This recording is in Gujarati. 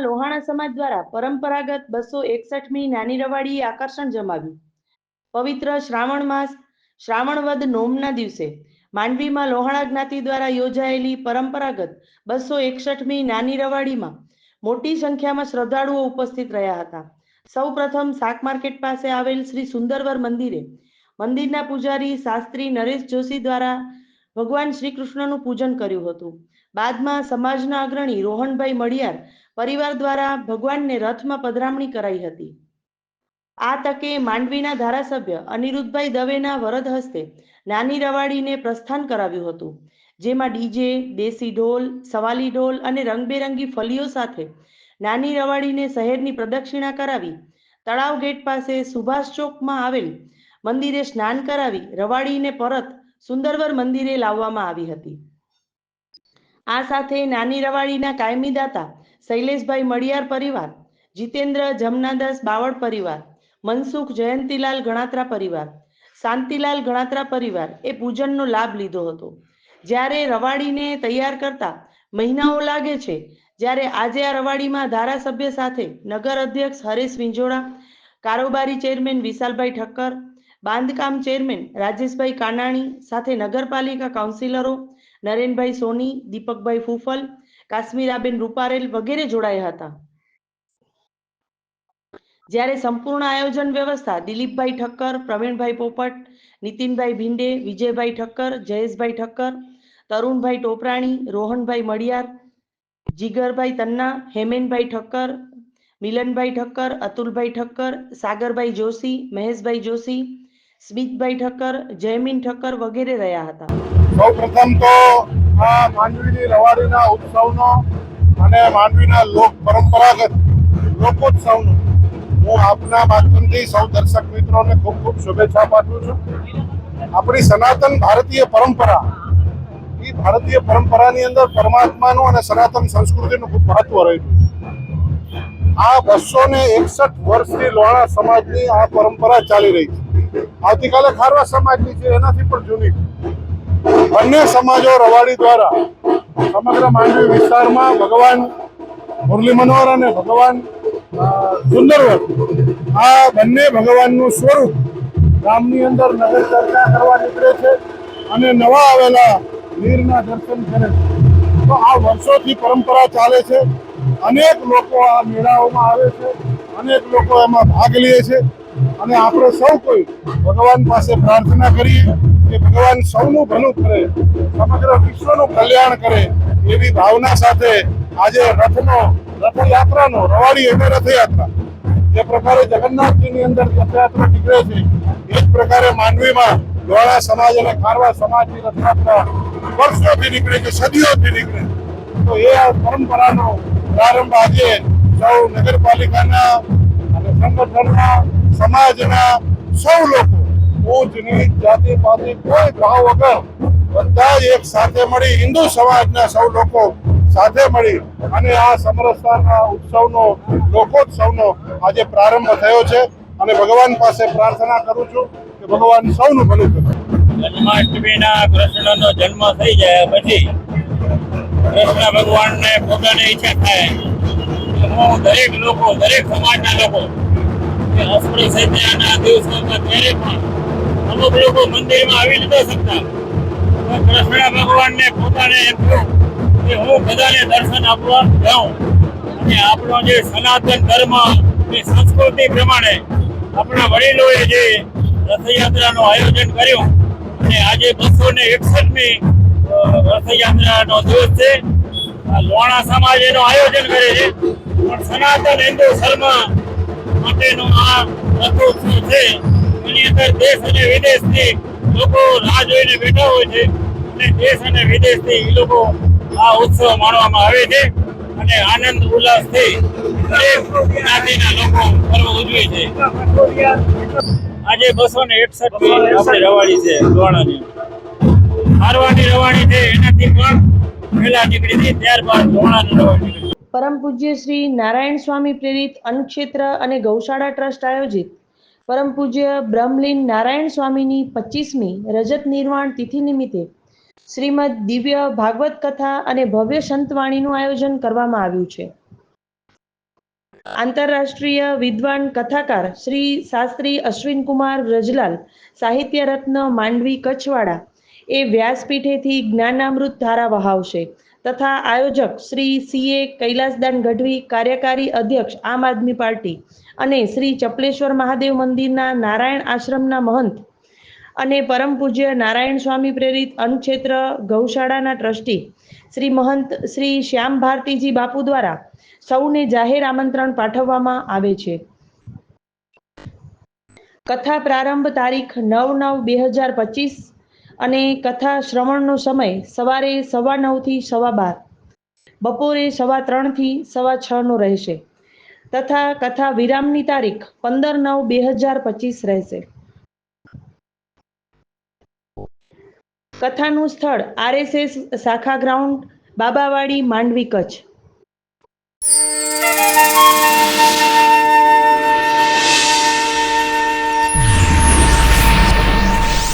માંડવીમાં લોહાણા સમાજ દ્વારા પરંપરાગત 261મી નાની રવાડીએ આકર્ષણ જમાવ્યું. પવિત્ર શ્રાવણ માસ શ્રાવણ વદ નોમના દિવસે માંડવીમાં લોહાણા જ્ઞાતિ દ્વારા યોજાયેલી પરંપરાગત 261મી નાની રવાડીમાં મોટી સંખ્યામાં શ્રદ્ધાળુઓ ઉપસ્થિત રહ્યા હતા. સૌપ્રથમ શાક માર્કેટ પાસે આવેલ શ્રી સુંદરવર મંદિરે મંદિરના પૂજારી શાસ્ત્રી નરેશ જોશી દ્વારા ભગવાન શ્રી કૃષ્ણનું પૂજન કર્યું હતું. બાદમાં સમાજના અગ્રણી રોહનભાઈ મળિયાર પરિવાર દ્વારા ભગવાનને રથમાં પધરામણી કરાઈ હતી. આ તકે માંડવીના ધારાસભ્ય અનિરુદ્ધભાઈ દવેના વરદ હસ્તે નાની રવાડીને પ્રસ્થાન કરાવ્યું હતું, જેમાં ડીજે, દેશી ઢોલ, સવાલી ઢોલ અને રંગબેરંગી ફલીઓ સાથે નાની રવાડીને શહેરની પ્રદક્ષિણા કરાવી તળાવ ગેટ પાસે સુભાષ ચોકમાં આવેલ મંદિરે સ્નાન કરાવી રવાડીને પરત સુંદરવર મંદિરે લાવવામાં આવી હતી. આ સાથે નાની રવાડીના કાયમી દાતા શૈલેષભાઈ મળિયાર પરિવાર, જીતેન્દ્ર જમનાદાસ બાવળ પરિવાર, મનસુખ જયંતિલાલ ગણાત્રા પરિવાર, શાંતિલાલ ગણાત્રા પરિવાર એ પૂજનનો લાભ લીધો હતો. જ્યારે રવાડીને તૈયાર કરતા મહિનાઓ લાગે છે, જ્યારે આજે આ રવાડીમાં ધારાસભ્ય સાથે નગર અધ્યક્ષ હરેશ વિંજોડા, કારોબારી ચેરમેન વિશાલભાઈ ઠક્કર, બાંધકામ ચેરમેન રાજેશભાઈ કાનાણી સાથે નગરપાલિકા કાઉન્સિલરો નરેનભાઈ સોની, દીપકભાઈ ફૂફલ, કાશ્મીરાબેન રૂપારેલ વગેરે જોડાયા હતા. જ્યારે સંપૂર્ણ આયોજન વ્યવસ્થા દિલીપભાઈ ઠક્કર, પ્રવીણભાઈ પોપટ, નીતિનભાઈ ભીંડે, વિજયભાઈ ઠક્કર, જયેશભાઈ ઠક્કર, તરુણભાઈ ટોપરાણી, રોહનભાઈ મળિયાર, જીગરભાઈ તન્ના, હેમેનભાઈ ઠક્કર, મિલનભાઈ ઠક્કર, અતુલભાઈ ઠક્કર, સાગરભાઈ જોશી, મહેશભાઈ જોશી, સ્મિતભાઈ ઠક્કર, જયમીન ઠક્કર વગેરે રહ્યા હતા. સૌ પ્રથમ તો આ માંડવીની રવાડીના ઉત્સવનો અને માંડવીના પરંપરાગત લોકોત્સવનો હું આપના માધ્યમથી સૌ દર્શક મિત્રોને ખૂબ ખૂબ શુભેચ્છા પાઠવું છું. આપણી સનાતન ભારતીય પરંપરા, એ ભારતીય પરંપરાની અંદર પરમાત્માનું અને સનાતન સંસ્કૃતિનું ખૂબ મહત્વ રહેલું છે. આ 261 વર્ષથી લોહાણા સમાજની આ પરંપરા ચાલી રહી છે. આવતીકાલે ખારવા સમાજની છે, એનાથી પણ જૂની છે. બંને સમાજો રવાડી દ્વારા સમગ્ર માંડવી વિસ્તારમાં ભગવાન મુરલી મનોહર અને ભગવાન સુંદરવર, આ બંને ભગવાનનું સ્વરૂપ ગામની અંદર નગર ચર્ચા કરવા નીકળે છે અને નવા આવેલા વીરના દર્શન કરે છે. તો આ વર્ષોથી પરંપરા ચાલે છે. અનેક લોકો આ મેળાઓમાં આવે છે, અનેક લોકો એમાં ભાગ લે છે અને આપણે સૌ કોઈ ભગવાન પાસે પ્રાર્થના કરીએ કે ભગવાન સૌનું ભલું કરે, સમગ્ર વિશ્વનું કલ્યાણ કરે, એવી ભાવના સાથે આજે રથયાત્રાનો રવાડી એટલે રથયાત્રા જે પ્રકારે જગન્નાથજીની અંદર રથયાત્રા નીકળે છે, એ જ પ્રકારે માંડવીમાં લોહાણા સમાજ અને ખારવા સમાજની રથયાત્રા વર્ષોથી નીકળે છે, સદીઓથી નીકળે. તો એ આ પરંપરાનો પ્રારંભ આજે સૌ નગરપાલિકાના અને સંગઠનના, સમાજના સૌ લોકો ઊંચ નીચ જાતિ પાતિ કોઈ ભાવ વગર બધા જ એક સાથે મળી, હિન્દુ સમાજના સૌ લોકો સાથે મળી અને આ સમરસતાના ઉત્સવનો, લોકોત્સવનો આજે પ્રારંભ થયો છે. અને ભગવાન પાસે પ્રાર્થના કરું છું કે ભગવાન સૌનું ભલું કરે. જન્માષ્ટમીના કૃષ્ણનો જન્મ થઈ જાય પછી કૃષ્ણ ભગવાનને પોતાની ઈચ્છા થાય હું દરેક લોકો, દરેક સમાજના લોકો અષાઢી સૈત્રના દિવસોમાં ત્યારે પણ અમુક લોકો મંદિરમાં આવી નથી શકતા, કૃષ્ણ ભગવાનને પોતાને એમ થયું કે હું બધાને દર્શન આપવા જાઉં અને આપણો જે સનાતન ધર્મ, એ સંસ્કૃતિ પ્રમાણે આપણા વડીલોએ જે રથયાત્રાનું આયોજન કર્યું અને આજે 261મી રથયાત્રાનો દિવસ છે. લોહાણા સમાજ એનું આયોજન કરે છે, પણ સનાતન હિન્દુ ધર્મ માટેનું આ રથોત્સવ છે. એની અંદર દેશ અને વિદેશથી લોકો રાહ જોઈને બેઠા હોય છે અને દેશ અને વિદેશથી એ લોકો આ ઉત્સવ માણવામાં આવે છે અને આનંદ ઉલ્લાસથી દરેક જ્ઞાતિના લોકો પર્વ ઉજવે છે. આજે 261મી આપણી રવાડી છે લોહાણાની. ખારવાની રવાડી છે એનાથી પણ પહેલા નીકળી હતી, ત્યારબાદ લોહાણાની રવાડી નીકળી. પરમ પૂજ્ય શ્રી નારાયણ સ્વામી પ્રેરિત અન્નક્ષેત્ર અને ગૌશાળા ટ્રસ્ટ આયોજિત પરમ પૂજ્ય બ્રહ્મલીન નારાયણ સ્વામીની 25મી રજત નિર્વાણ તિથિ નિમિત્તે શ્રીમદ દિવ્ય ભાગવત કથા અને ભવ્ય સંતવાણીનું આયોજન કરવામાં આવ્યું છે. આંતરરાષ્ટ્રીય વિદ્વાન કથાકાર શ્રી શાસ્ત્રી અશ્વિનકુમાર રજલાલ સાહિત્ય રત્ન માંડવી કચ્છવાડા એ વ્યાસપીઠેથી જ્ઞાનામૃત ધારા વહાવશે તથા આયોજક શ્રી CA કૈલાસદાન ગઢવી કાર્યકારી અધ્યક્ષ આમ આદમી પાર્ટી અને શ્રી ચપલેશ્વર મહાદેવ મંદિરના નારાયણ આશ્રમના મહંત અને પરમ પૂજ્ય નારાયણ સ્વામી પ્રેરિત અન્નક્ષેત્ર ગૌશાળાના ટ્રસ્ટી શ્રી મહંત શ્રી શ્યામ ભારતીજી બાપુ દ્વારા સૌને જાહેર આમંત્રણ પાઠવવામાં આવે છે. કથા પ્રારંભ તારીખ 9/9/2025 અને કથા શ્રવણનો સમય સવારે 9:15 થી 12:15, બપોરે 3:15 થી 6:15 રહેશે તથા કથા વિરામની તારીખ 15/9/2025 રહેશે. કથાનું સ્થળ RSS શાખા ગ્રાઉન્ડ, બાબાવાડી, માંડવી, કચ્છ.